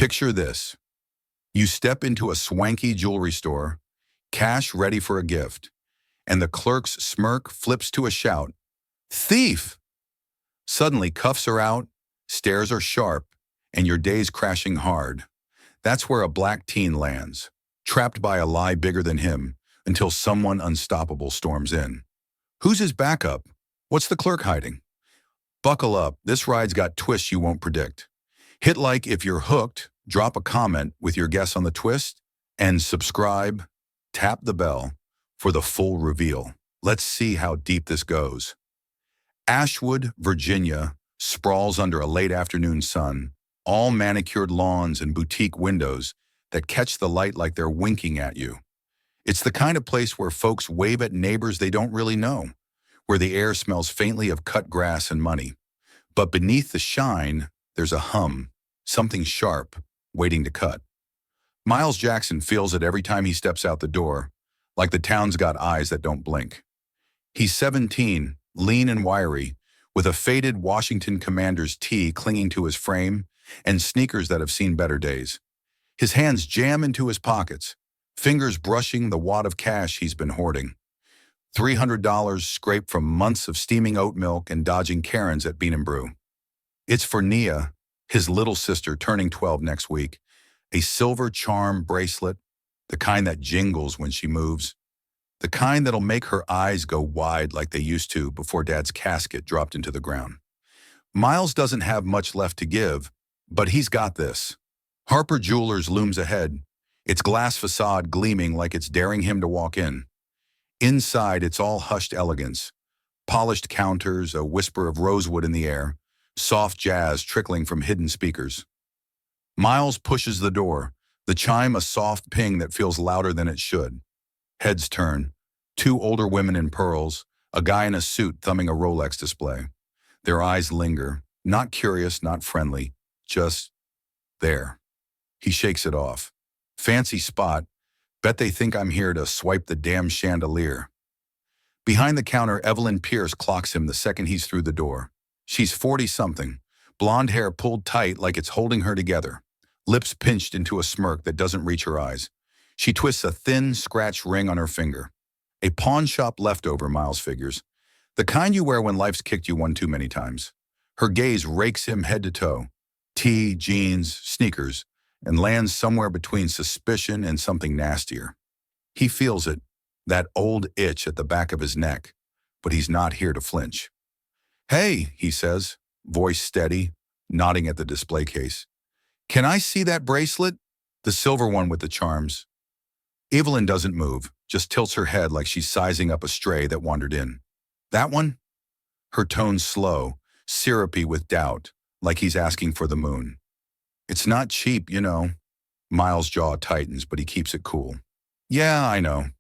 Picture this. You step into a swanky jewelry store, cash ready for a gift, and the clerk's smirk flips to a shout, "Thief!" Suddenly cuffs are out, stares are sharp, and your day's crashing hard. That's where a black teen lands, trapped by a lie bigger than him, until someone unstoppable storms in. Who's his backup? What's the clerk hiding? Buckle up, this ride's got twists you won't predict. Hit like if you're hooked, drop a comment with your guess on the twist, and subscribe, tap the bell for the full reveal. Let's see how deep this goes. Ashwood, Virginia, sprawls under a late afternoon sun, all manicured lawns and boutique windows that catch the light like they're winking at you. It's the kind of place where folks wave at neighbors they don't really know, where the air smells faintly of cut grass and money. But beneath the shine, there's a hum, something sharp, waiting to cut. Miles Jackson feels it every time he steps out the door, like the town's got eyes that don't blink. He's 17, lean and wiry, with a faded Washington Commanders tee clinging to his frame and sneakers that have seen better days. His hands jam into his pockets, fingers brushing the wad of cash he's been hoarding. $300 scraped from months of steaming oat milk and dodging Karens at Bean and Brew. It's for Nia, his little sister turning 12 next week, a silver charm bracelet, the kind that jingles when she moves, the kind that'll make her eyes go wide like they used to before Dad's casket dropped into the ground. Miles doesn't have much left to give, but he's got this. Harper Jewelers looms ahead, its glass facade gleaming like it's daring him to walk in. Inside, it's all hushed elegance, polished counters, a whisper of rosewood in the air, soft jazz trickling from hidden speakers. Miles pushes the door, the chime a soft ping that feels louder than it should. Heads turn, two older women in pearls, a guy in a suit thumbing a Rolex display. Their eyes linger, not curious, not friendly, just there. He shakes it off. Fancy spot. Bet they think I'm here to swipe the damn chandelier. Behind the counter, Evelyn Pierce clocks him the second he's through the door. She's 40-something, blonde hair pulled tight like it's holding her together, lips pinched into a smirk that doesn't reach her eyes. She twists a thin, scratched ring on her finger. A pawn shop leftover, Miles figures. The kind you wear when life's kicked you one too many times. Her gaze rakes him head to toe. Tee, jeans, sneakers, and lands somewhere between suspicion and something nastier. He feels it, that old itch at the back of his neck, but he's not here to flinch. "Hey," he says, voice steady, nodding at the display case. "Can I see that bracelet? The silver one with the charms." Evelyn doesn't move, just tilts her head like she's sizing up a stray that wandered in. "That one?" Her tone's slow, syrupy with doubt, like he's asking for the moon. "It's not cheap, you know." Miles' jaw tightens, but he keeps it cool. "Yeah, I know."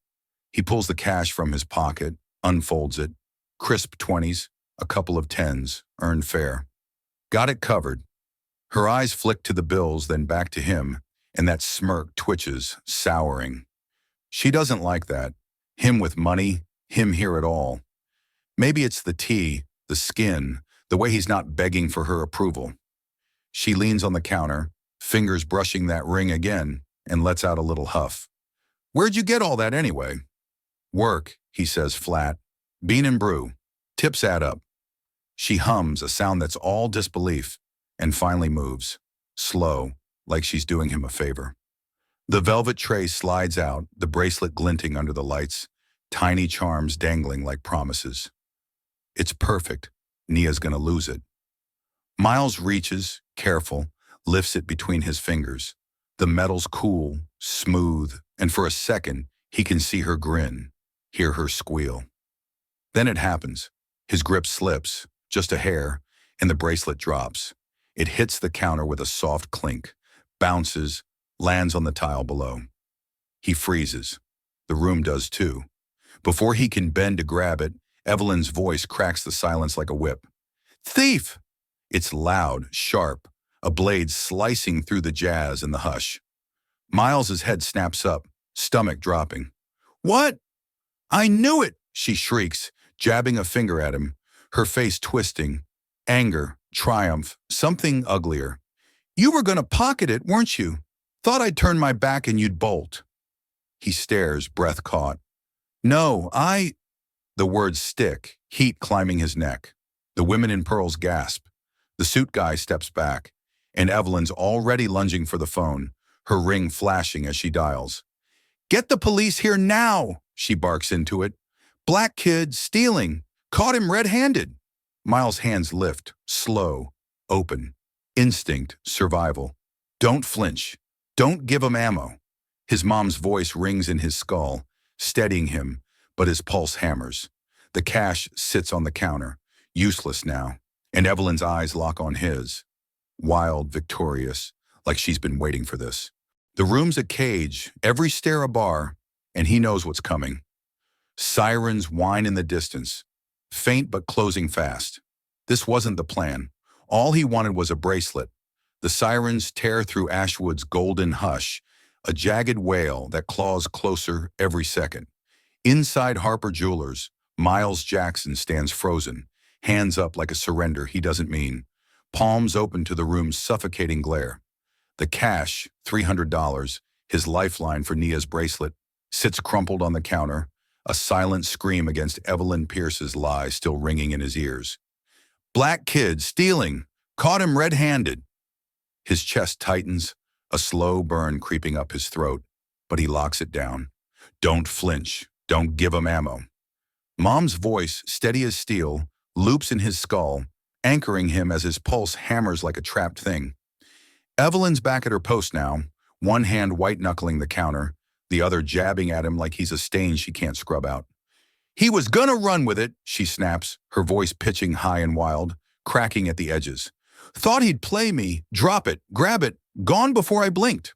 He pulls the cash from his pocket, unfolds it. Crisp 20s, a couple of 10s, earned fare. Got it covered. Her eyes flick to the bills, then back to him, and that smirk twitches, souring. She doesn't like that. Him with money, him here at all. Maybe it's the tea, the skin, the way he's not begging for her approval. She leans on the counter, fingers brushing that ring again, and lets out a little huff. "Where'd you get all that anyway?" "Work," he says flat. "Bean and Brew. Tips add up." She hums, a sound that's all disbelief, and finally moves, slow, like she's doing him a favor. The velvet tray slides out, the bracelet glinting under the lights, tiny charms dangling like promises. It's perfect. Nia's gonna lose it. Miles reaches, careful, lifts it between his fingers. The metal's cool, smooth, and for a second, he can see her grin, hear her squeal. Then it happens. His grip slips, just a hair, and the bracelet drops. It hits the counter with a soft clink, bounces, lands on the tile below. He freezes. The room does too. Before he can bend to grab it, Evelyn's voice cracks the silence like a whip. "Thief!" It's loud, sharp, a blade slicing through the jazz and the hush. Miles's head snaps up, stomach dropping. "What?" "I knew it!" she shrieks, jabbing a finger at him, her face twisting. Anger, triumph, something uglier. You were gonna pocket it, weren't you? Thought I'd turn my back and you'd bolt. He stares, breath caught. No, The words stick, heat climbing his neck. The women in pearls gasp. The suit guy steps back, and Evelyn's already lunging for the phone, her ring flashing as she dials. Get the police here now, she barks into it. Black kid, stealing. Caught him red-handed. Miles' hands lift, slow, open. Instinct, survival. Don't flinch. Don't give him ammo. His mom's voice rings in his skull, steadying him, but his pulse hammers. The cash sits on the counter, useless now, and Evelyn's eyes lock on his. Wild, victorious, like she's been waiting for this. The room's a cage, every stair a bar, and he knows what's coming. Sirens whine in the distance, faint but closing fast. This wasn't the plan. All he wanted was a bracelet. The sirens tear through Ashwood's golden hush, a jagged wail that claws closer every second. Inside Harper Jewelers, Miles Jackson stands frozen, hands up like a surrender he doesn't mean, palms open to the room's suffocating glare. The cash, $300, his lifeline for Nia's bracelet, sits crumpled on the counter, a silent scream against Evelyn Pierce's lie still ringing in his ears. Black kid, stealing, caught him red-handed. His chest tightens, a slow burn creeping up his throat, but he locks it down. Don't flinch, don't give him ammo. Mom's voice, steady as steel, loops in his skull, anchoring him as his pulse hammers like a trapped thing. Evelyn's back at her post now, one hand white-knuckling the counter, the other jabbing at him like he's a stain she can't scrub out. He was gonna run with it, she snaps, her voice pitching high and wild, cracking at the edges. Thought he'd play me, drop it, grab it, gone before I blinked.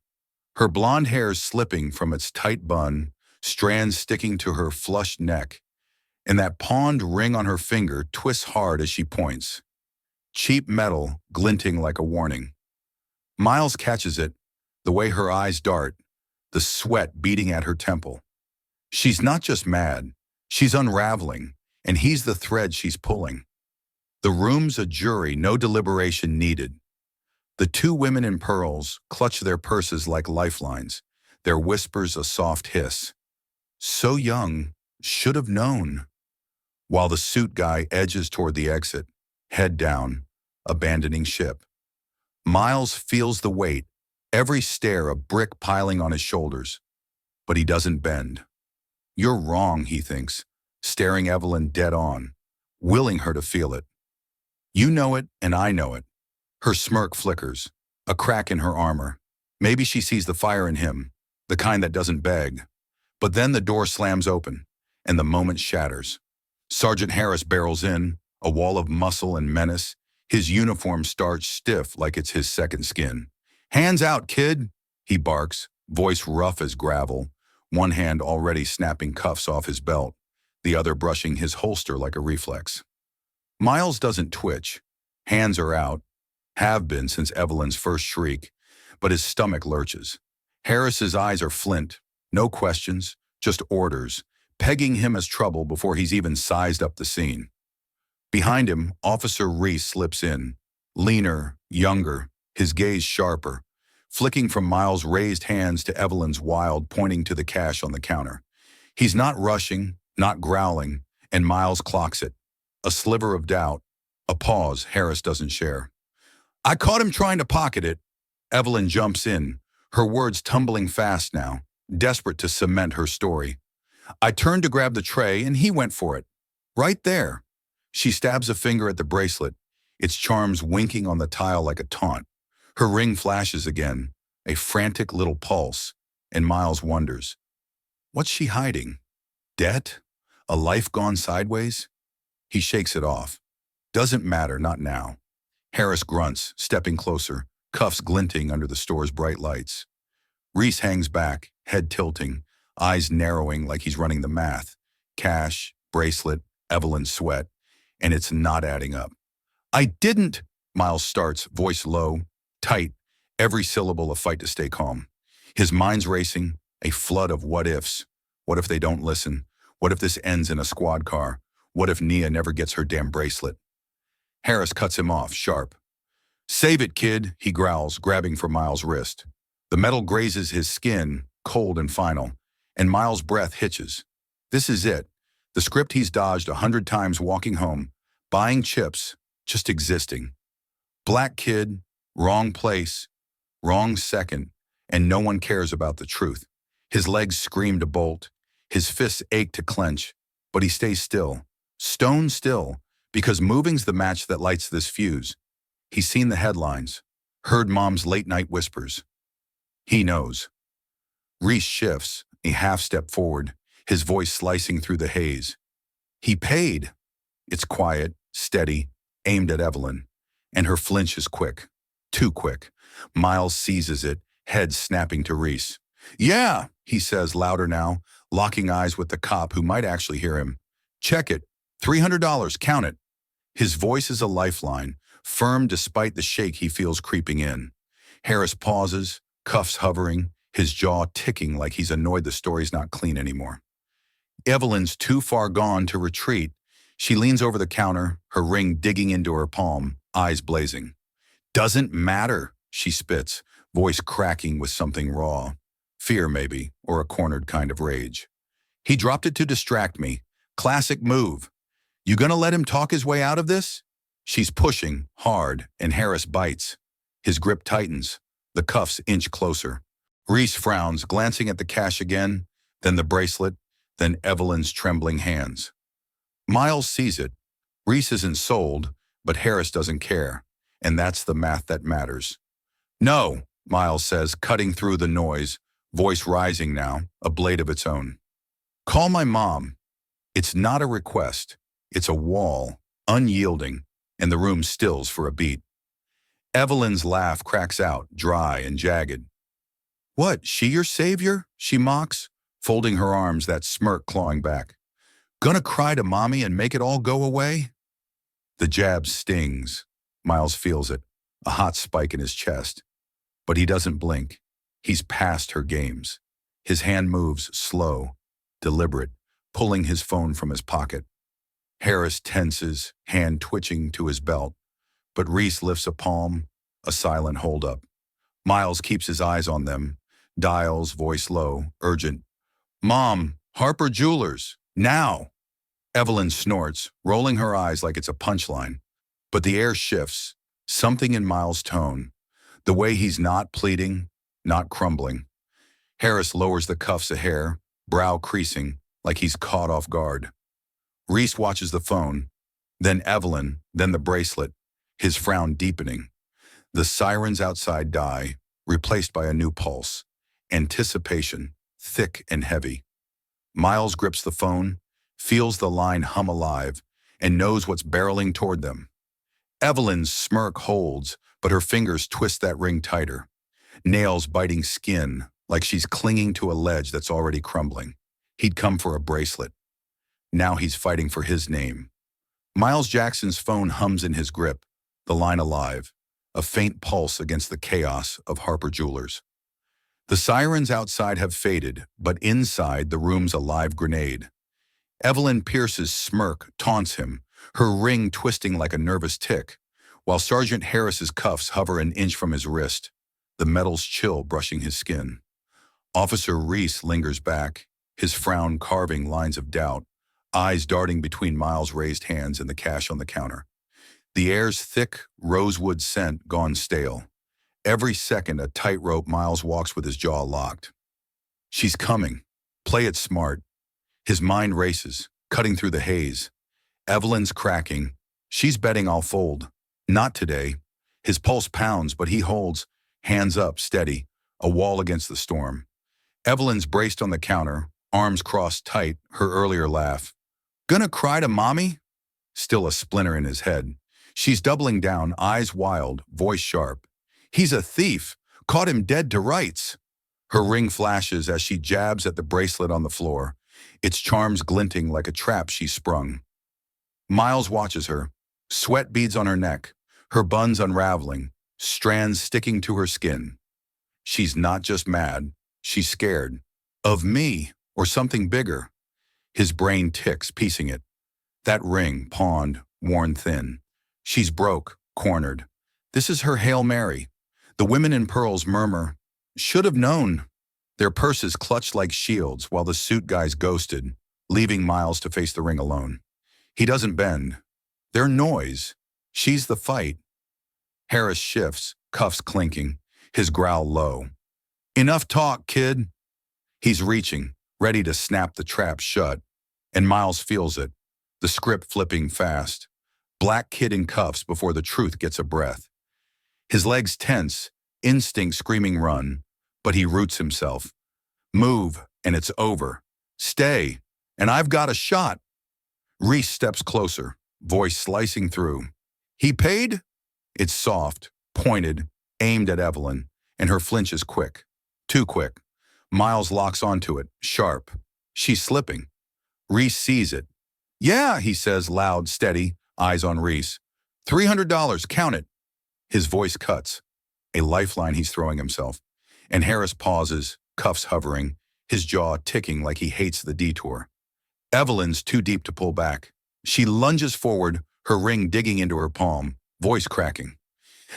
Her blonde hair slipping from its tight bun, strands sticking to her flushed neck, and that pawned ring on her finger twists hard as she points. Cheap metal glinting like a warning. Miles catches it, the way her eyes dart, the sweat beating at her temple. She's not just mad, she's unraveling, and he's the thread she's pulling. The room's a jury, no deliberation needed. The two women in pearls clutch their purses like lifelines, their whispers a soft hiss. So young, should have known. While the suit guy edges toward the exit, head down, abandoning ship. Miles feels the weight, every stare a brick piling on his shoulders. But he doesn't bend. You're wrong, he thinks, staring Evelyn dead on, willing her to feel it. You know it, and I know it. Her smirk flickers, a crack in her armor. Maybe she sees the fire in him, the kind that doesn't beg. But then the door slams open, and the moment shatters. Sergeant Harris barrels in, a wall of muscle and menace, his uniform starched stiff like it's his second skin. Hands out, kid, he barks, voice rough as gravel, one hand already snapping cuffs off his belt, the other brushing his holster like a reflex. Miles doesn't twitch. Hands are out, have been since Evelyn's first shriek, but his stomach lurches. Harris's eyes are flint, no questions, just orders, pegging him as trouble before he's even sized up the scene. Behind him, Officer Reese slips in, leaner, younger, his gaze sharper, flicking from Miles' raised hands to Evelyn's wild, pointing to the cash on the counter. He's not rushing, not growling, and Miles clocks it. A sliver of doubt, a pause Harris doesn't share. I caught him trying to pocket it. Evelyn jumps in, her words tumbling fast now, desperate to cement her story. I turned to grab the tray and he went for it. Right there. She stabs a finger at the bracelet, its charms winking on the tile like a taunt. Her ring flashes again, a frantic little pulse, and Miles wonders. What's she hiding? Debt? A life gone sideways? He shakes it off. Doesn't matter, not now. Harris grunts, stepping closer, cuffs glinting under the store's bright lights. Reese hangs back, head tilting, eyes narrowing like he's running the math. Cash, bracelet, Evelyn's sweat, and it's not adding up. I didn't, Miles starts, voice low, tight, every syllable a fight to stay calm. His mind's racing, a flood of what-ifs. What if they don't listen? What if this ends in a squad car? What if Nia never gets her damn bracelet? Harris cuts him off, sharp. Save it, kid, he growls, grabbing for Miles' wrist. The metal grazes his skin, cold and final, and Miles' breath hitches. This is it. The script he's dodged 100 times walking home, buying chips, just existing. Black kid, wrong place, wrong second, and no one cares about the truth. His legs scream to bolt, his fists ache to clench, but he stays still, stone still, because moving's the match that lights this fuse. He's seen the headlines, heard Mom's late-night whispers. He knows. Reese shifts, a half-step forward, his voice slicing through the haze. He paid. It's quiet, steady, aimed at Evelyn, and her flinch is quick. Too quick. Miles seizes it, head snapping to Reese. Yeah, he says louder now, locking eyes with the cop who might actually hear him. Check it. $300, count it. His voice is a lifeline, firm despite the shake he feels creeping in. Harris pauses, cuffs hovering, his jaw ticking like he's annoyed the story's not clean anymore. Evelyn's too far gone to retreat. She leans over the counter, her ring digging into her palm, eyes blazing. Doesn't matter, she spits, voice cracking with something raw. Fear, maybe, or a cornered kind of rage. He dropped it to distract me. Classic move. You gonna let him talk his way out of this? She's pushing, hard, and Harris bites. His grip tightens. The cuffs inch closer. Reese frowns, glancing at the cash again, then the bracelet, then Evelyn's trembling hands. Miles sees it. Reese isn't sold, but Harris doesn't care, and that's the math that matters. No, Miles says, cutting through the noise, voice rising now, a blade of its own. Call my mom. It's not a request. It's a wall, unyielding, and the room stills for a beat. Evelyn's laugh cracks out, dry and jagged. What, she your savior? She mocks, folding her arms, that smirk clawing back. Gonna cry to mommy and make it all go away? The jab stings. Miles feels it, a hot spike in his chest. But he doesn't blink. He's past her games. His hand moves, slow, deliberate, pulling his phone from his pocket. Harris tenses, hand twitching to his belt, but Reese lifts a palm, a silent holdup. Miles keeps his eyes on them, dials, voice low, urgent. Mom, Harper Jewelers, now! Evelyn snorts, rolling her eyes like it's a punchline. But the air shifts, something in Miles' tone, the way he's not pleading, not crumbling. Harris lowers the cuffs a hair, brow creasing, like he's caught off guard. Reese watches the phone, then Evelyn, then the bracelet, his frown deepening. The sirens outside die, replaced by a new pulse. Anticipation, thick and heavy. Miles grips the phone, feels the line hum alive, and knows what's barreling toward them. Evelyn's smirk holds, but her fingers twist that ring tighter. Nails biting skin, like she's clinging to a ledge that's already crumbling. He'd come for a bracelet. Now he's fighting for his name. Miles Jackson's phone hums in his grip, the line alive, a faint pulse against the chaos of Harper Jewelers. The sirens outside have faded, but inside the room's a live grenade. Evelyn Pierce's smirk taunts him, her ring twisting like a nervous tick, while Sergeant Harris's cuffs hover an inch from his wrist, the metal's chill brushing his skin. Officer Reese lingers back, his frown carving lines of doubt, eyes darting between Miles' raised hands and the cash on the counter. The air's thick, rosewood scent gone stale. Every second a tightrope Miles walks with his jaw locked. She's coming. Play it smart. His mind races, cutting through the haze. Evelyn's cracking. She's betting I'll fold. Not today. His pulse pounds, but he holds, hands up, steady, a wall against the storm. Evelyn's braced on the counter, arms crossed tight, her earlier laugh. Gonna cry to mommy? Still a splinter in his head. She's doubling down, eyes wild, voice sharp. He's a thief. Caught him dead to rights. Her ring flashes as she jabs at the bracelet on the floor, its charms glinting like a trap she sprung. Miles watches her, sweat beads on her neck, her buns unraveling, strands sticking to her skin. She's not just mad, she's scared. Of me, or something bigger. His brain ticks, piecing it. That ring, pawned, worn thin. She's broke, cornered. This is her Hail Mary. The women in pearls murmur, should have known. Their purses clutched like shields while the suit guys ghosted, leaving Miles to face the ring alone. He doesn't bend. Their noise. She's the fight. Harris shifts, cuffs clinking, his growl low. Enough talk, kid. He's reaching, ready to snap the trap shut, and Miles feels it, the script flipping fast. Black kid in cuffs before the truth gets a breath. His legs tense, instinct screaming run, but he roots himself. Move, and it's over. Stay, and I've got a shot. Reese steps closer, voice slicing through. He paid? It's soft, pointed, aimed at Evelyn, and her flinch is quick. Too quick. Miles locks onto it, sharp. She's slipping. Reese sees it. Yeah, he says, loud, steady, eyes on Reese. $300, count it. His voice cuts. A lifeline he's throwing himself. And Harris pauses, cuffs hovering, his jaw ticking like he hates the detour. Evelyn's too deep to pull back. She lunges forward, her ring digging into her palm, voice cracking.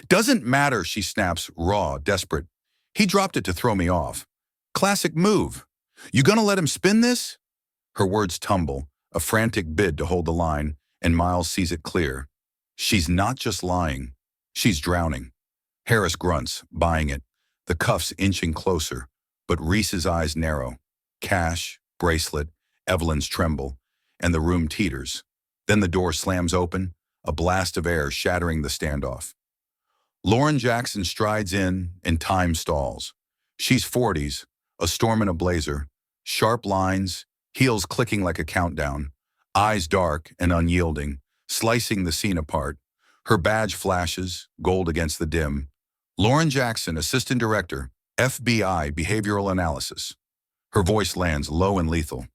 Doesn't matter, she snaps, raw, desperate. He dropped it to throw me off. Classic move. You gonna let him spin this? Her words tumble, a frantic bid to hold the line, and Miles sees it clear. She's not just lying. She's drowning. Harris grunts, buying it, the cuffs inching closer, but Reese's eyes narrow. Cash, bracelet, Evelyn's tremble, and the room teeters. Then the door slams open, a blast of air shattering the standoff. Lauren Jackson strides in, and time stalls. She's 40s, a storm in a blazer, sharp lines, heels clicking like a countdown, eyes dark and unyielding, slicing the scene apart. Her badge flashes, gold against the dim. Lauren Jackson, Assistant Director, FBI Behavioral Analysis. Her voice lands low and lethal.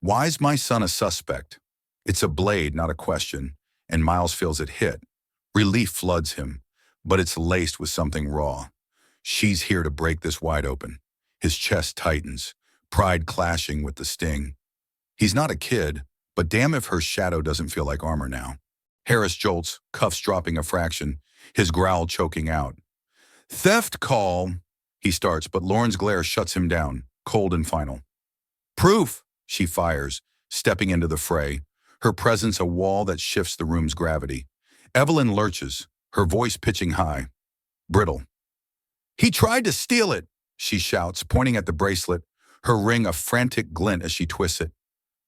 Why's my son a suspect? It's a blade, not a question, and Miles feels it hit. Relief floods him, but it's laced with something raw. She's here to break this wide open. His chest tightens, pride clashing with the sting. He's not a kid, but damn if her shadow doesn't feel like armor now. Harris jolts, cuffs dropping a fraction, his growl choking out. Theft call, he starts, but Lauren's glare shuts him down, cold and final. Proof, she fires, stepping into the fray, her presence a wall that shifts the room's gravity. Evelyn lurches, her voice pitching high. Brittle. He tried to steal it, she shouts, pointing at the bracelet, her ring a frantic glint as she twists it.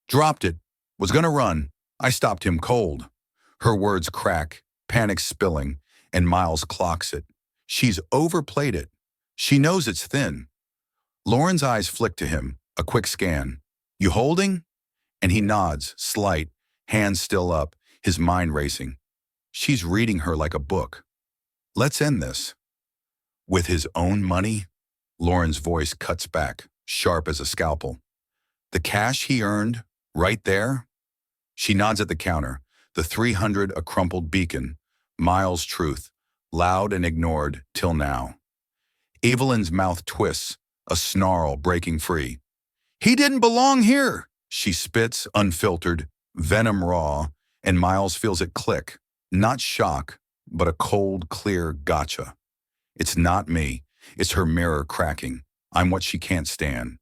Dropped it. Was gonna run. I stopped him cold. Her words crack, panic spilling, and Miles clocks it. She's overplayed it. She knows it's thin. Lauren's eyes flick to him, a quick scan. You holding? And he nods, slight, hands still up, his mind racing. She's reading her like a book. Let's end this. With his own money? Lauren's voice cuts back, sharp as a scalpel. The cash he earned, right there? She nods at the counter, the 300 a crumpled beacon, Miles' truth, loud and ignored till now. Evelyn's mouth twists, a snarl breaking free. He didn't belong here, she spits, unfiltered, venom raw, and Miles feels it click. Not shock, but a cold, clear gotcha. It's not me. It's her mirror cracking. I'm what she can't stand.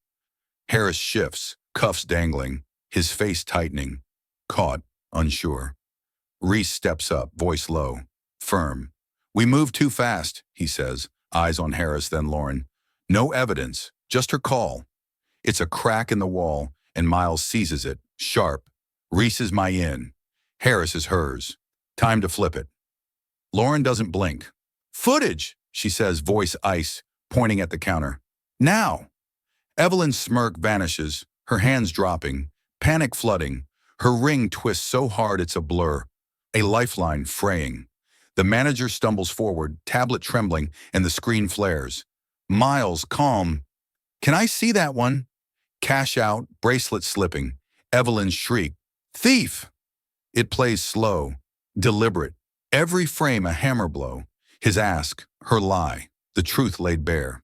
Harris shifts, cuffs dangling, his face tightening. Caught, unsure. Reese steps up, voice low, firm. We move too fast, he says, eyes on Harris, then Lauren. No evidence, just her call. It's a crack in the wall, and Miles seizes it, sharp. Reese is my in. Harris is hers. Time to flip it. Lauren doesn't blink. Footage, she says, voice ice, pointing at the counter. Now. Evelyn's smirk vanishes, her hands dropping, panic flooding. Her ring twists so hard it's a blur, a lifeline fraying. The manager stumbles forward, tablet trembling, and the screen flares. Miles, calm. Can I see that one? Cash out, bracelet slipping. Evelyn's shriek. Thief! It plays slow, deliberate. Every frame a hammer blow. His ask, her lie, the truth laid bare.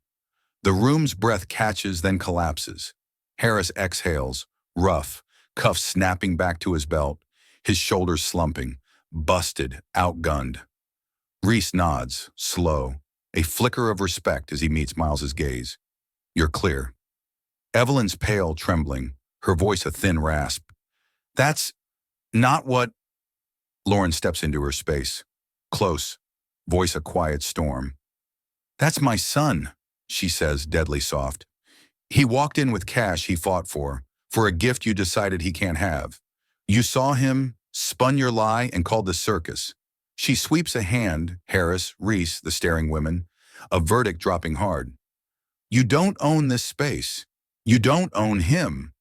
The room's breath catches, then collapses. Harris exhales, rough, cuffs snapping back to his belt, his shoulders slumping, busted, outgunned. Reese nods, slow, a flicker of respect as he meets Miles's gaze. You're clear. Evelyn's pale, trembling, her voice a thin rasp. That's not what... Lauren steps into her space. Close, voice a quiet storm. That's my son, she says, deadly soft. He walked in with cash he fought for a gift you decided he can't have. You saw him, spun your lie, and called the circus. She sweeps a hand, Harris, Reese, the staring women, a verdict dropping hard. You don't own this space. You don't own him.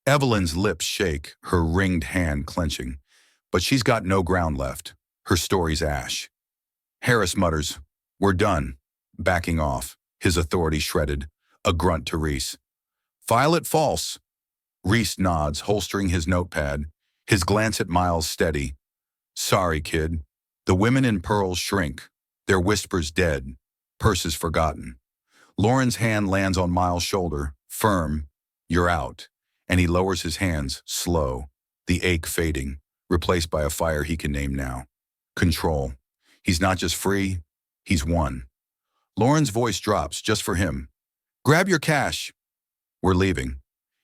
Evelyn's lips shake, her ringed hand clenching. But she's got no ground left. Her story's ash. Harris mutters, we're done, backing off, his authority shredded, a grunt to Reese. File it false. Reese nods, holstering his notepad, his glance at Miles steady. Sorry, kid. The women in pearls shrink, their whispers dead, purses forgotten. Lauren's hand lands on Miles' shoulder, firm. You're out. And he lowers his hands, slow, the ache fading, replaced by a fire he can name now. Control. He's not just free, he's won. Lauren's voice drops just for him. Grab your cash. We're leaving.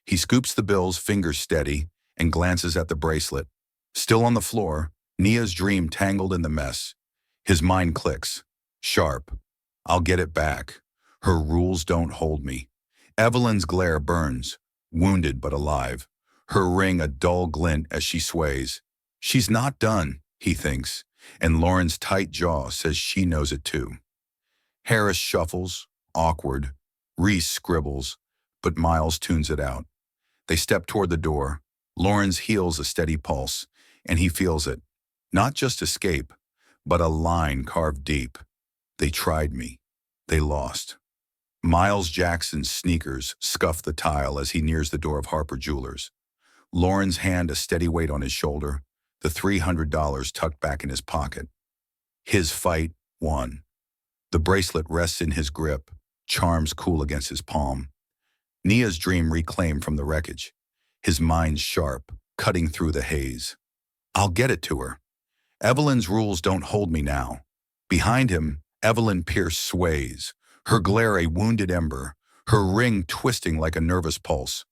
He scoops the bills, fingers steady, and glances at the bracelet. Still on the floor, Nia's dream tangled in the mess. His mind clicks. Sharp. I'll get it back. Her rules don't hold me. Evelyn's glare burns, wounded but alive. Her ring a dull glint as she sways. She's not done, he thinks, and Lauren's tight jaw says she knows it too. Harris shuffles, awkward. Reese scribbles, but Miles tunes it out. They step toward the door. Lauren's heels a steady pulse, and he feels it. Not just escape, but a line carved deep. They tried me. They lost. Miles Jackson's sneakers scuff the tile as he nears the door of Harper Jewelers. Lauren's hand a steady weight on his shoulder, the $300 tucked back in his pocket. His fight won. The bracelet rests in his grip, charms cool against his palm. Nia's dream reclaimed from the wreckage. His mind sharp, cutting through the haze. I'll get it to her. Evelyn's rules don't hold me now. Behind him, Evelyn Pierce sways, her glare a wounded ember, her ring twisting like a nervous pulse.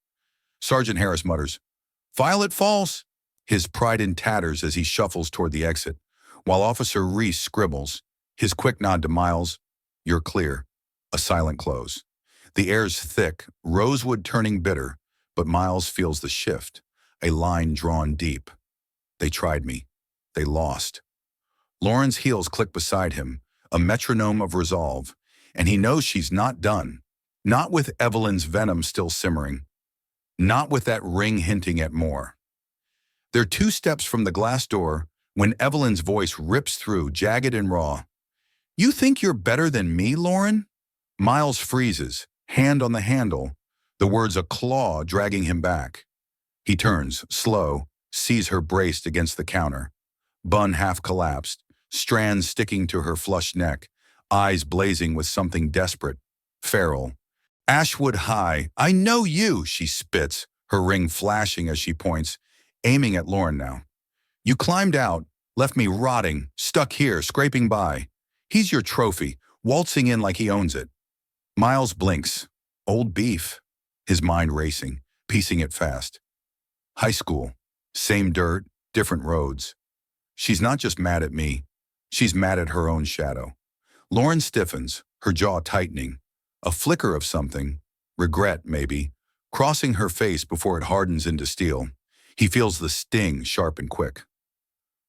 Sergeant Harris mutters, File it false, his pride in tatters as he shuffles toward the exit, while Officer Reese scribbles, his quick nod to Miles, You're clear. A silent close. The air's thick, rosewood turning bitter, but Miles feels the shift, a line drawn deep. They tried me. They lost. Lauren's heels click beside him, a metronome of resolve, and he knows she's not done. Not with Evelyn's venom still simmering. Not with that ring hinting at more. They're 2 steps from the glass door when Evelyn's voice rips through, jagged and raw. You think you're better than me, Lauren? Miles freezes, hand on the handle, the words a claw dragging him back. He turns, slow, sees her braced against the counter. Bun half collapsed, strands sticking to her flushed neck, eyes blazing with something desperate, feral. Ashwood High, I know you, she spits, her ring flashing as she points, aiming at Lauren now. You climbed out, left me rotting, stuck here, scraping by. He's your trophy, waltzing in like he owns it. Miles blinks. Old beef. His mind racing, piecing it fast. High school. Same dirt, different roads. She's not just mad at me. She's mad at her own shadow. Lauren stiffens, her jaw tightening. A flicker of something, regret maybe, crossing her face before it hardens into steel. He feels the sting sharp and quick.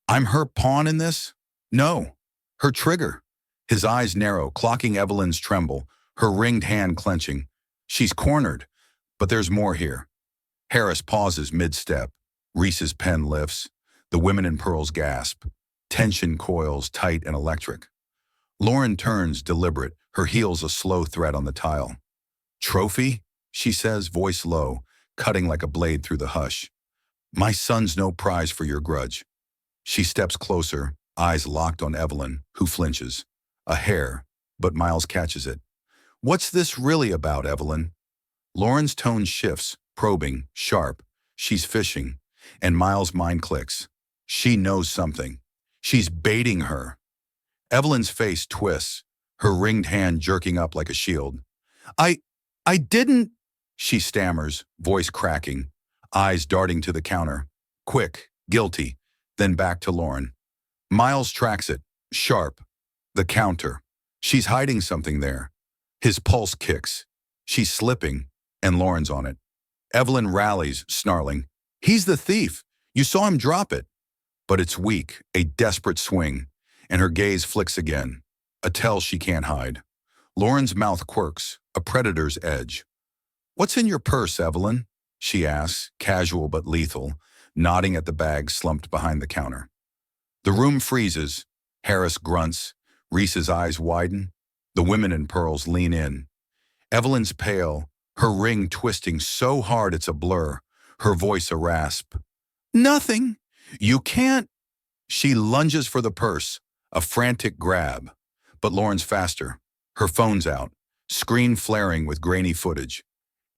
I'm her pawn in this? No. Her trigger. His eyes narrow, clocking Evelyn's tremble, her ringed hand clenching. She's cornered, but there's more here. Harris pauses mid-step. Reese's pen lifts. The women in pearls gasp. Tension coils tight and electric. Lauren turns, deliberate, her heels a slow thread on the tile. Trophy? She says, voice low, cutting like a blade through the hush. My son's no prize for your grudge. She steps closer, eyes locked on Evelyn, who flinches. A hair, but Miles catches it. What's this really about, Evelyn? Lauren's tone shifts, probing, sharp. She's fishing, and Miles' mind clicks. She knows something. She's baiting her. Evelyn's face twists, her ringed hand jerking up like a shield. I, I didn't, she stammers, voice cracking, eyes darting to the counter. Quick, guilty, then back to Lauren. Miles tracks it, sharp. The counter. She's hiding something there. His pulse kicks. She's slipping, and Lauren's on it. Evelyn rallies, snarling. He's the thief. You saw him drop it. But it's weak, a desperate swing, and her gaze flicks again. A tell she can't hide. Lauren's mouth quirks, a predator's edge. What's in your purse, Evelyn? She asks, casual but lethal, nodding at the bag slumped behind the counter. The room freezes. Harris grunts. Reese's eyes widen. The women in pearls lean in. Evelyn's pale, her ring twisting so hard it's a blur, her voice a rasp. Nothing. You can't. She lunges for the purse, a frantic grab. But Lauren's faster. Her phone's out, screen flaring with grainy footage.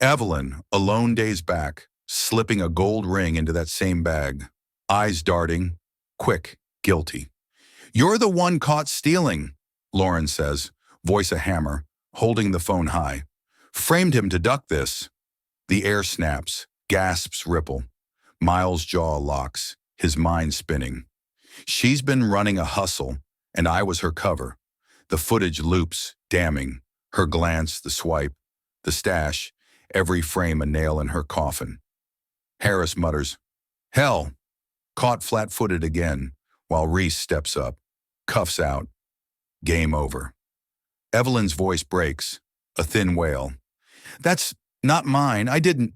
Evelyn, alone days back, slipping a gold ring into that same bag. Eyes darting. Quick, guilty. You're the one caught stealing, Lauren says, voice a hammer, holding the phone high. Framed him to duck this. The air snaps, gasps ripple. Miles' jaw locks, his mind spinning. She's been running a hustle, and I was her cover. The footage loops, damning. Her glance, the swipe, the stash, every frame a nail in her coffin. Harris mutters, hell, caught flat-footed again, while Reese steps up, cuffs out. Game over. Evelyn's voice breaks, a thin wail. That's not mine, I didn't.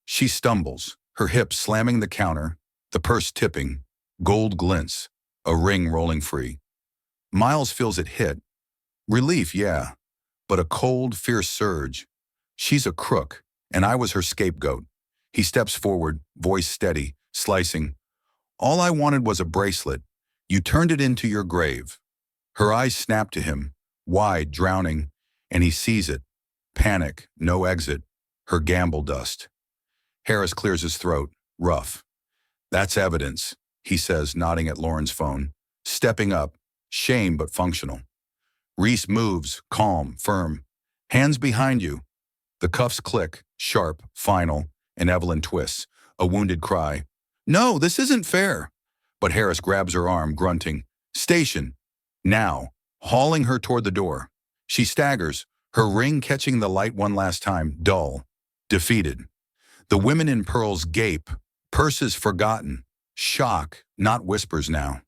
She stumbles, her hips slamming the counter, the purse tipping, gold glints, a ring rolling free. Miles feels it hit. Relief, yeah, but a cold, fierce surge. She's a crook, and I was her scapegoat. He steps forward, voice steady, slicing. All I wanted was a bracelet. You turned it into your grave. Her eyes snap to him, wide, drowning, and he sees it. Panic, no exit, her gamble dust. Harris clears his throat, rough. That's evidence, he says, nodding at Lauren's phone. Stepping up, shame but functional. Reese moves, calm, firm. Hands behind you. The cuffs click, sharp, final, and Evelyn twists, a wounded cry. No, this isn't fair. But Harris grabs her arm, grunting. Station. Now, hauling her toward the door. She staggers, her ring catching the light one last time, dull, defeated. The women in pearls gape, purses forgotten, shock, not whispers now.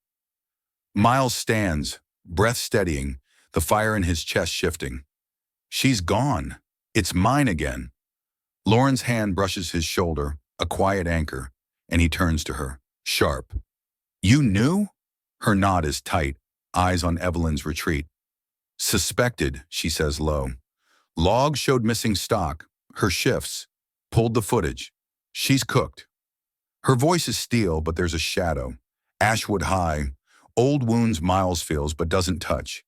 Miles stands, breath steadying, the fire in his chest shifting. She's gone. It's mine again. Lauren's hand brushes his shoulder, a quiet anchor, and he turns to her, sharp. You knew? Her nod is tight, eyes on Evelyn's retreat. Suspected, she says low. Log showed missing stock, her shifts, pulled the footage. She's cooked. Her voice is steel, but there's a shadow. Ashwood high, old wounds Miles feels but doesn't touch.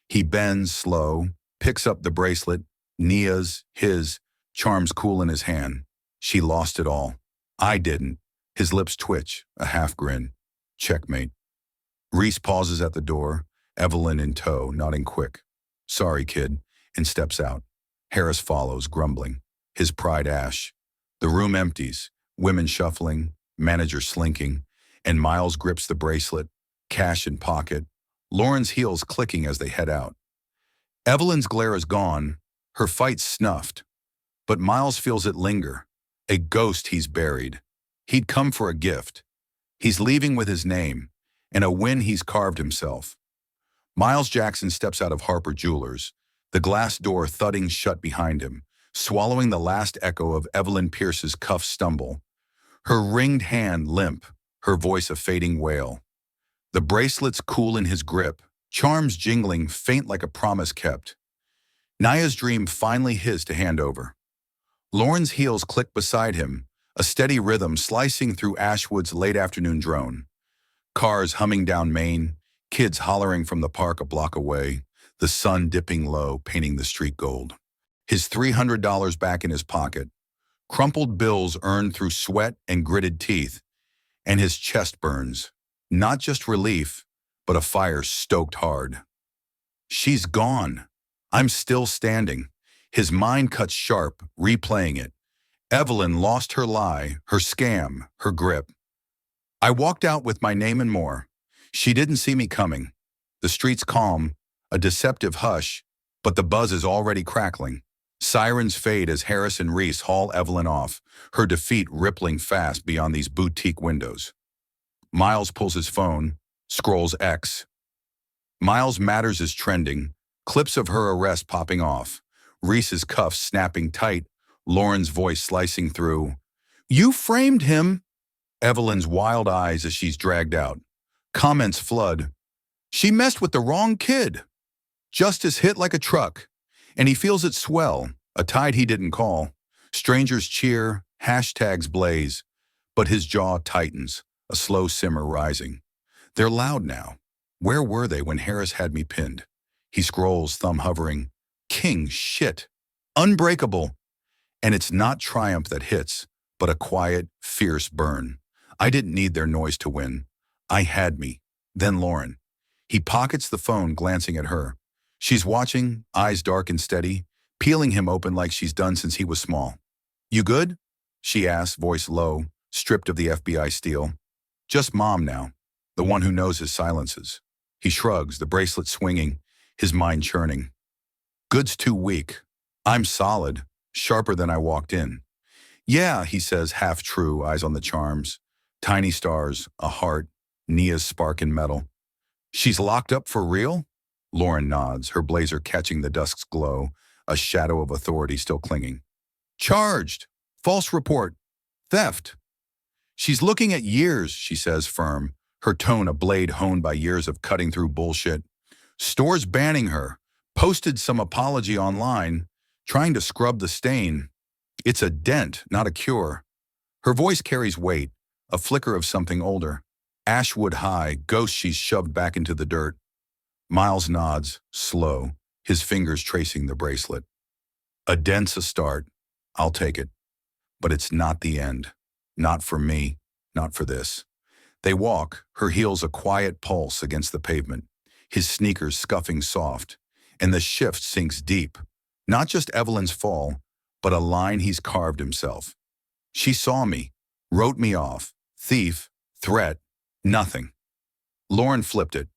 He bends slow, picks up the bracelet, Nia's, his, charms cool in his hand. She lost it all. I didn't. His lips twitch, a half grin. Checkmate. Reese pauses at the door, Evelyn in tow, nodding quick. Sorry, kid, and steps out. Harris follows, grumbling, his pride ash. The room empties, women shuffling, manager slinking, and Miles grips the bracelet, cash in pocket, Lauren's heels clicking as they head out. Evelyn's glare is gone, her fight snuffed, but Miles feels it linger, a ghost he's buried. He'd come for a gift. He's leaving with his name, and a win he's carved himself. Miles Jackson steps out of Harper Jewelers, the glass door thudding shut behind him, swallowing the last echo of Evelyn Pierce's cuff stumble. Her ringed hand limp, her voice a fading wail. The bracelets cool in his grip, charms jingling faint like a promise kept. Nia's dream finally his to hand over. Lauren's heels click beside him, a steady rhythm slicing through Ashwood's late afternoon drone. Cars humming down Main, kids hollering from the park a block away, the sun dipping low, painting the street gold. His $300 back in his pocket, crumpled bills earned through sweat and gritted teeth, and his chest burns. Not just relief, but a fire stoked hard. She's gone. I'm still standing. His mind cuts sharp, replaying it. Evelyn lost her lie, her scam, her grip. I walked out with my name and more. She didn't see me coming. The street's calm, a deceptive hush, but the buzz is already crackling. Sirens fade as Harris and Reese haul Evelyn off, her defeat rippling fast beyond these boutique windows. Miles pulls his phone, scrolls X. Miles Matters is trending, clips of her arrest popping off, Reese's cuffs snapping tight, Lauren's voice slicing through. "You framed him!" Evelyn's wild eyes as she's dragged out. Comments flood. "She messed with the wrong kid." Justice hit like a truck, and he feels it swell, a tide he didn't call. Strangers cheer, hashtags blaze, but his jaw tightens, a slow simmer rising. They're loud now. Where were they when Harris had me pinned? He scrolls, thumb hovering. King shit. Unbreakable. And it's not triumph that hits, but a quiet, fierce burn. I didn't need their noise to win. I had me. Then Lauren. He pockets the phone, glancing at her. She's watching, eyes dark and steady, peeling him open like she's done since he was small. "You good?" she asks, voice low, stripped of the FBI steel. "Just Mom now, the one who knows his silences." He shrugs, the bracelet swinging, his mind churning. "Good's too weak. I'm solid, sharper than I walked in." "Yeah," he says, half true, eyes on the charms. Tiny stars, a heart, Nia's spark in metal. "She's locked up for real?" Lauren nods, her blazer catching the dusk's glow, a shadow of authority still clinging. "Charged! False report! Theft!" "She's looking at years," she says, firm, her tone a blade honed by years of cutting through bullshit. "Stores banning her. Posted some apology online, trying to scrub the stain. It's a dent, not a cure." Her voice carries weight, a flicker of something older. Ashwood High, ghost she's shoved back into the dirt. Miles nods, slow, his fingers tracing the bracelet. "A dent's a start. I'll take it. But it's not the end. Not for me, not for this." They walk, her heels a quiet pulse against the pavement, his sneakers scuffing soft, and the shift sinks deep. Not just Evelyn's fall, but a line he's carved himself. "She saw me, wrote me off. Thief, threat, nothing." Lauren flipped it.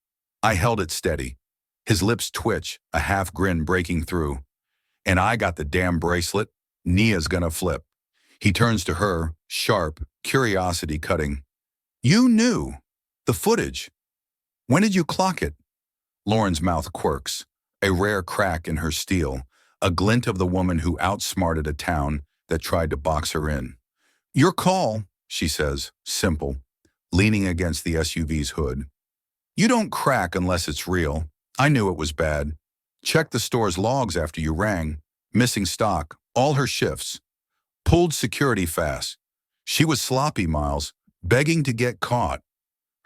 I held it steady. His lips twitch, a half grin breaking through. "And I got the damn bracelet. Nia's gonna flip." He turns to her, sharp, curiosity cutting. "You knew. The footage. When did you clock it?" Lauren's mouth quirks, a rare crack in her steel, a glint of the woman who outsmarted a town that tried to box her in. "Your call," she says, simple, leaning against the SUV's hood. "You don't crack unless it's real. I knew it was bad. Checked the store's logs after you rang. Missing stock, all her shifts. Pulled security fast. She was sloppy, Miles, begging to get caught."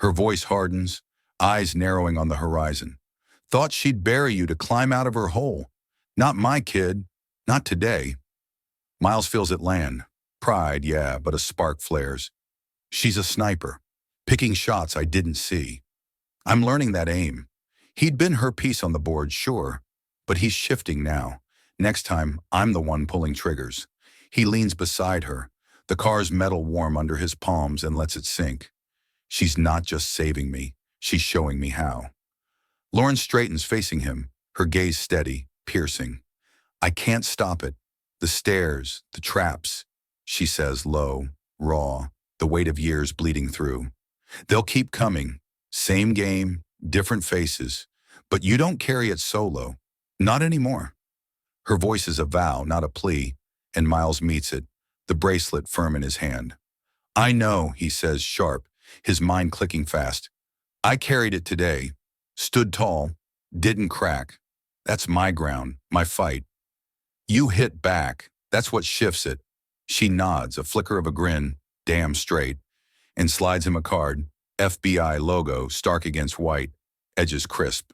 Her voice hardens, eyes narrowing on the horizon. "Thought she'd bury you to climb out of her hole. Not my kid. Not today." Miles feels it land. Pride, yeah, but a spark flares. "She's a sniper, picking shots I didn't see. I'm learning that aim." He'd been her piece on the board, sure, but he's shifting now. Next time, I'm the one pulling triggers. He leans beside her, the car's metal warm under his palms, and lets it sink. She's not just saving me, she's showing me how. Lauren straightens, facing him, her gaze steady, piercing. "I can't stop it. The stairs, the traps," she says, low, raw, the weight of years bleeding through. "They'll keep coming. Same game, different faces. But you don't carry it solo. Not anymore." Her voice is a vow, not a plea, and Miles meets it, the bracelet firm in his hand. "I know," he says, sharp, his mind clicking fast. "I carried it today. Stood tall. Didn't crack. That's my ground, my fight. You hit back. That's what shifts it." She nods, a flicker of a grin, damn straight, and slides him a card, FBI logo, stark against white, edges crisp.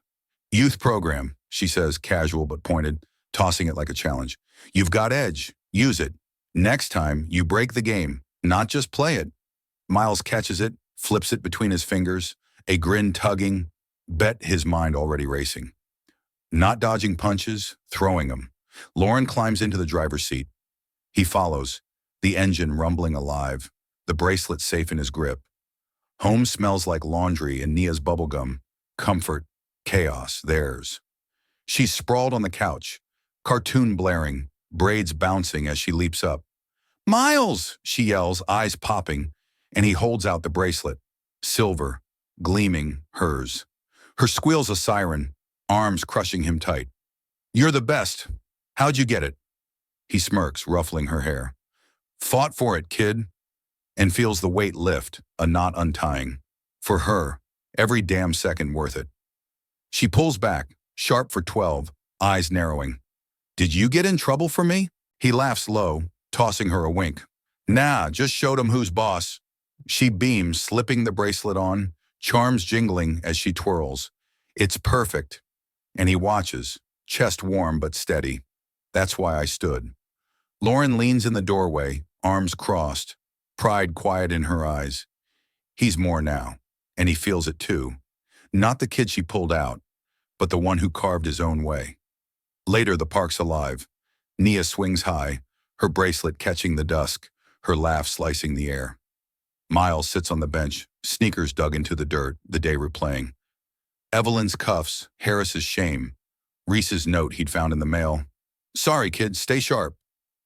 "Youth program," she says, casual but pointed, tossing it like a challenge. "You've got edge. Use it. Next time, you break the game, not just play it." Miles catches it, flips it between his fingers, a grin tugging, bet his mind already racing. Not dodging punches, throwing them. Lauren climbs into the driver's seat. He follows, the engine rumbling alive, the bracelet safe in his grip. Home smells like laundry and Nia's bubblegum. Comfort, chaos, theirs. She's sprawled on the couch, cartoon blaring, braids bouncing as she leaps up. "Miles!" she yells, eyes popping, and he holds out the bracelet. Silver, gleaming, hers. Her squeal's a siren, arms crushing him tight. "You're the best. How'd you get it?" He smirks, ruffling her hair. "Fought for it, kid," and feels the weight lift, a knot untying. For her, every damn second worth it. She pulls back, sharp for 12, eyes narrowing. "Did you get in trouble for me?" He laughs low, tossing her a wink. "Nah, just showed him who's boss." She beams, slipping the bracelet on, charms jingling as she twirls. It's perfect. And he watches, chest warm but steady. "That's why I stood." Lauren leans in the doorway, arms crossed, pride quiet in her eyes. He's more now, and he feels it too. Not the kid she pulled out, but the one who carved his own way. Later, the park's alive. Nia swings high, her bracelet catching the dusk, her laugh slicing the air. Miles sits on the bench, sneakers dug into the dirt, the day replaying. Evelyn's cuffs, Harris's shame, Reese's note he'd found in the mail. "Sorry, kid, stay sharp."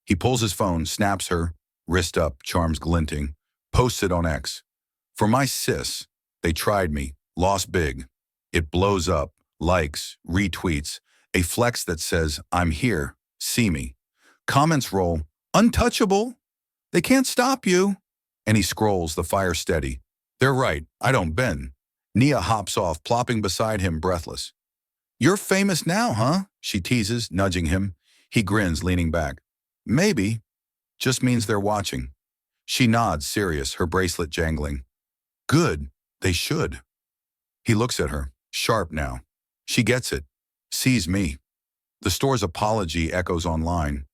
He pulls his phone, snaps her, wrist up, charms glinting, posts it on X. "For my sis, they tried me, lost big." It blows up, likes, retweets, a flex that says, "I'm here, see me." Comments roll, "Untouchable. They can't stop you." And he scrolls, the fire steady. "They're right, I don't bend." Nia hops off, plopping beside him, breathless. "You're famous now, huh?" she teases, nudging him. He grins, leaning back. "Maybe. Just means they're watching." She nods, serious, her bracelet jangling. "Good. They should." He looks at her, sharp now. She gets it. Sees me. The store's apology echoes online.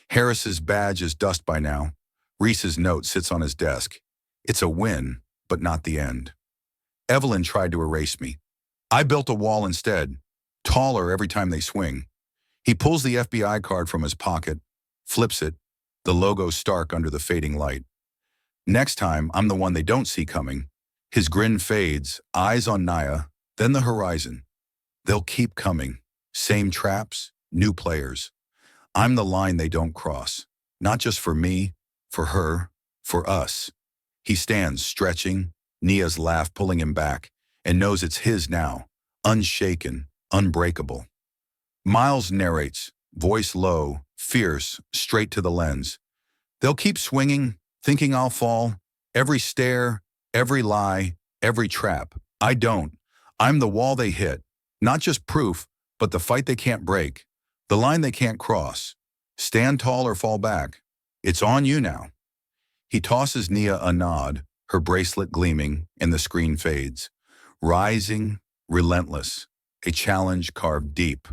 Harris's badge is dust by now. Reese's note sits on his desk. It's a win, but not the end. Evelyn tried to erase me. I built a wall instead, taller every time they swing. He pulls the FBI card from his pocket, flips it, the logo stark under the fading light. Next time, I'm the one they don't see coming. His grin fades, eyes on Nia, then the horizon. They'll keep coming. Same traps, new players. I'm the line they don't cross. Not just for me, for her, for us. He stands, stretching, Nia's laugh pulling him back, and knows it's his now, unshaken, unbreakable. Miles narrates, voice low, fierce, straight to the lens. They'll keep swinging, thinking I'll fall. Every stare, every lie, every trap. I don't. I'm the wall they hit. Not just proof, but the fight they can't break. The line they can't cross. Stand tall or fall back. It's on you now. He tosses Nia a nod, her bracelet gleaming, and the screen fades. Rising, relentless, a challenge carved deep.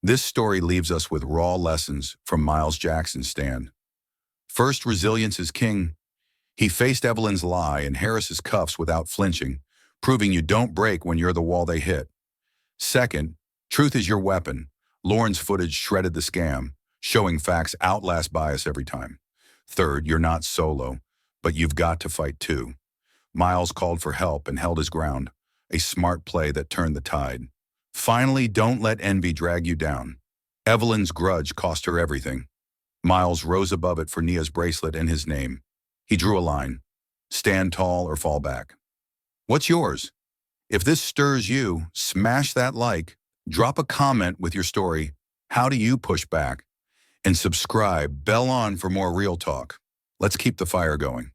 This story leaves us with raw lessons from Miles Jackson's stand. First, resilience is king. He faced Evelyn's lie and Harris's cuffs without flinching, proving you don't break when you're the wall they hit. Second, truth is your weapon. Lauren's footage shredded the scam, showing facts outlast bias every time. Third, you're not solo, but you've got to fight too. Miles called for help and held his ground, a smart play that turned the tide. Finally, don't let envy drag you down. Evelyn's grudge cost her everything. Miles rose above it for Nia's bracelet and his name. He drew a line. Stand tall or fall back. What's yours? If this stirs you, smash that like, drop a comment with your story. How do you push back? And subscribe, bell on for more real talk. Let's keep the fire going.